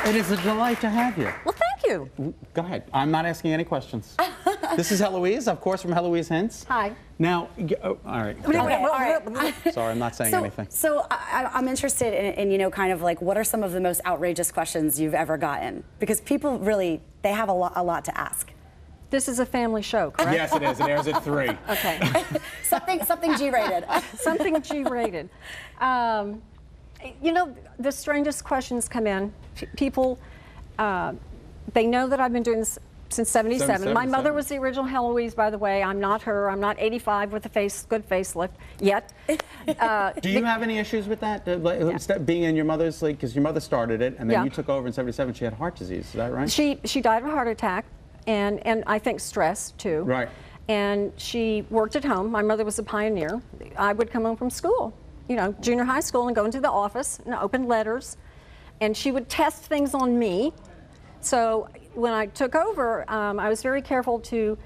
It is a delight to have you. Well, thank you. Go ahead. I'm not asking any questions. This is Heloise, of course, from Heloise Hints. Hi. Now, all right. Okay, all right. Sorry, I'm not saying anything. So I'm interested in, you know, kind of like, what are some of the most outrageous questions you've ever gotten? Because people really, they have a lot to ask. This is a family show, correct? Yes, it is. It airs at 3. Okay. something G-rated. Something G-rated. You know, the strangest questions come in. People, they know that I've been doing this since 77. My mother was the original Heloise, by the way. I'm not her. I'm not 85 with a good facelift yet. Do you have any issues with that? Being in your mother's, like, because your mother started it, and then you took over in 77. She had heart disease. Is that right? She died of a heart attack, and I think stress too. Right. And she worked at home. My mother was a pioneer. I would come home from school, you know, junior high school, and go into the office and open letters, and she would test things on me. So when I took over, I was very careful to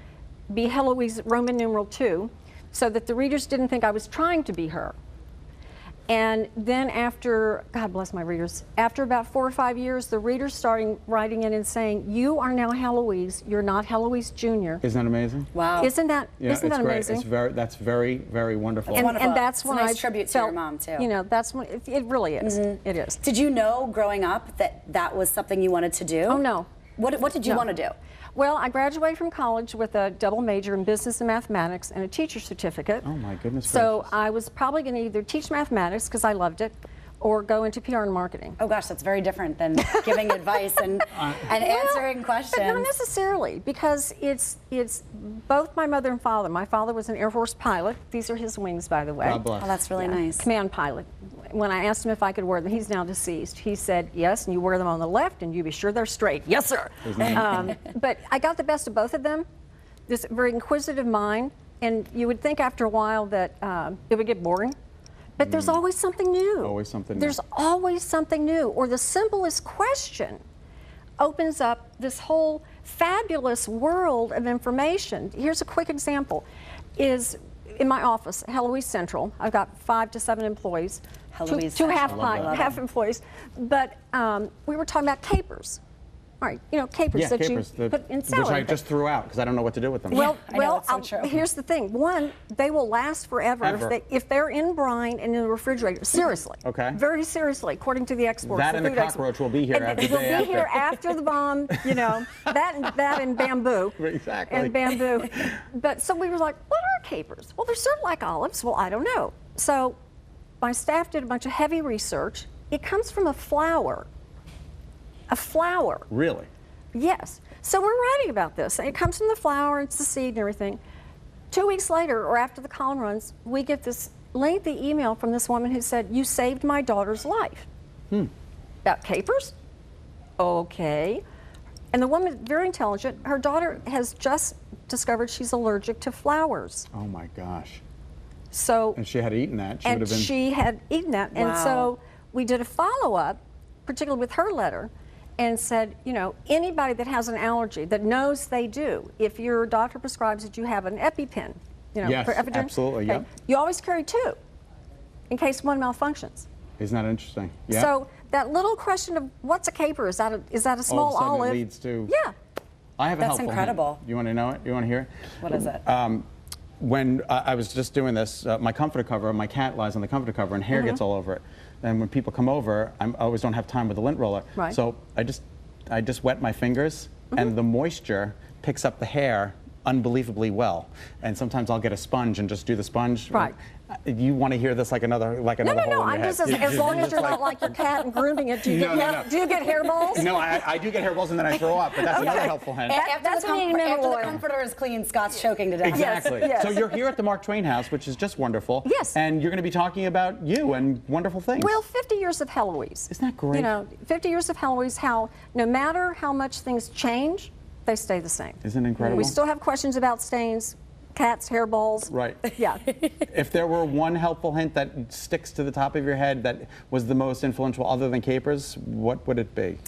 be Heloise Roman numeral 2, so that the readers didn't think I was trying to be her. And then after, God bless my readers, after about 4 or 5 years, the readers started writing in and saying, "You are now Heloise. You're not Heloise Jr." Isn't that amazing? Wow. Isn't that Yeah, isn't that amazing? It's that's very, very wonderful. And that's when it's a nice I tribute to felt, your mom too. You know, that's when it really is. It is. Did you know growing up that that was something you wanted to do? Oh no. What did you want to do? Well, I graduated from college with a double major in business and mathematics and a teacher's certificate. Oh my goodness So gracious. I was probably going to either teach mathematics because I loved it, or go into PR and marketing. Oh gosh, that's very different than giving advice and answering questions. But not necessarily, because it's both my mother and father. My father was an Air Force pilot. These are his wings, by the way. God bless. Oh, that's really nice. Command pilot. When I asked him if I could wear them, he's now deceased. He said, yes, and you wear them on the left, and you be sure they're straight. Yes, sir. But I got the best of both of them. This very inquisitive mind, and you would think after a while that it would get boring. But there's always something new. Always something new. There's always something new. Or the simplest question opens up this whole fabulous world of information. Here's a quick example. Is in my office, Heloise Central, I've got 5 to 7 employees. Heloise two Central. half employees. But we were talking about capers. All right, you know, capers that capers, you put in salad. which I just threw out because I don't know what to do with them. Well, I know, that's so true. Here's the thing. One, they will last forever if they're in brine and in the refrigerator. Seriously. Okay. Very seriously, according to the exports. That and the cockroach will be here after the day Will be here after the bomb. You know, that and bamboo. Exactly. And bamboo. But so we were like, what are capers? Well, they're sort of like olives. Well, I don't know. So my staff did a bunch of heavy research. It comes from a flower. A flower. Really? Yes. So we're writing about this. It comes from the flower, it's the seed and everything. 2 weeks later, or after the column runs, we get this lengthy email from this woman who said, "You saved my daughter's life." About capers? Okay. And the woman, very intelligent, her daughter has just discovered she's allergic to flowers. Oh my gosh. So. And she had eaten that. She would have been. She had eaten that. Wow. And so we did a follow-up, particularly with her letter, and said, you know, anybody that has an allergy that knows they do, if your doctor prescribes that you have an EpiPen, you know, Yes, for Epidural, absolutely, yep. you always carry 2 in case one malfunctions. Isn't that interesting? Yeah. So that little question of what's a caper, is that a small All of a sudden olive? It leads to. Yeah. I have a That's helpful incredible. hint. You want to know it? You want to hear it? What is it? When I was just doing this, my comforter cover, my cat lies on the comforter cover and hair gets all over it. And when people come over, I always don't have time with the lint roller. Right. So I just wet my fingers and the moisture picks up the hair unbelievably well. And sometimes I'll get a sponge and just do the sponge. Right. You want to hear this like another No, hole in your I'm head. just as long as you're not like your cat and grooming it. Do you get hairballs? No, I do get hairballs and then I throw up, but that's another helpful hint. That's when you need mineral after the oil. comforter is clean, Scott's choking to death. Exactly. Yes. So you're here at the Mark Twain House, which is just wonderful. Yes. And you're going to be talking about you and wonderful things. Well, 50 years of Heloise. Isn't that great? You know, 50 years of Heloise, how no matter how much things change, they stay the same. Isn't it incredible? We still have questions about stains, cats, hairballs. Right. Yeah. If there were one helpful hint that sticks to the top of your head that was the most influential other than capers, what would it be?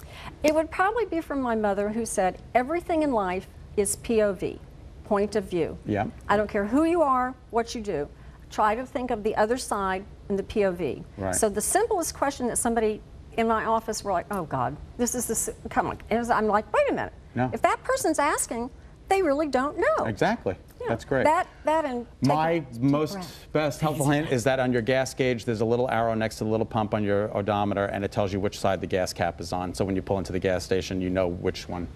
It would probably be from my mother, who said, everything in life is POV, point of view. Yeah. I don't care who you are, what you do. Try to think of the other side in the POV. Right. So the simplest question that somebody in my office were like, oh God, this is this, come on. And I'm like, wait a minute. No. If that person's asking, they really don't know. Exactly. You know, That's great. That and My take a most breath. best helpful hint is that on your gas gauge, there's a little arrow next to the little pump on your odometer, and it tells you which side the gas cap is on. So when you pull into the gas station, you know which one.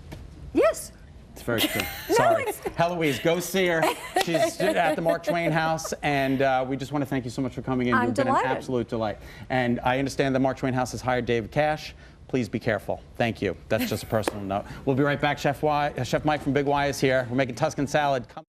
Yes. It's very true. Sorry. Heloise, go see her. She's at the Mark Twain House, and we just want to thank you so much for coming in. I'm You've been delighted. an absolute delight. And I understand the Mark Twain House has hired David Cash. Please be careful. Thank you. That's just a personal note. We'll be right back. Chef Mike from Big Y is here. We're making Tuscan salad. Come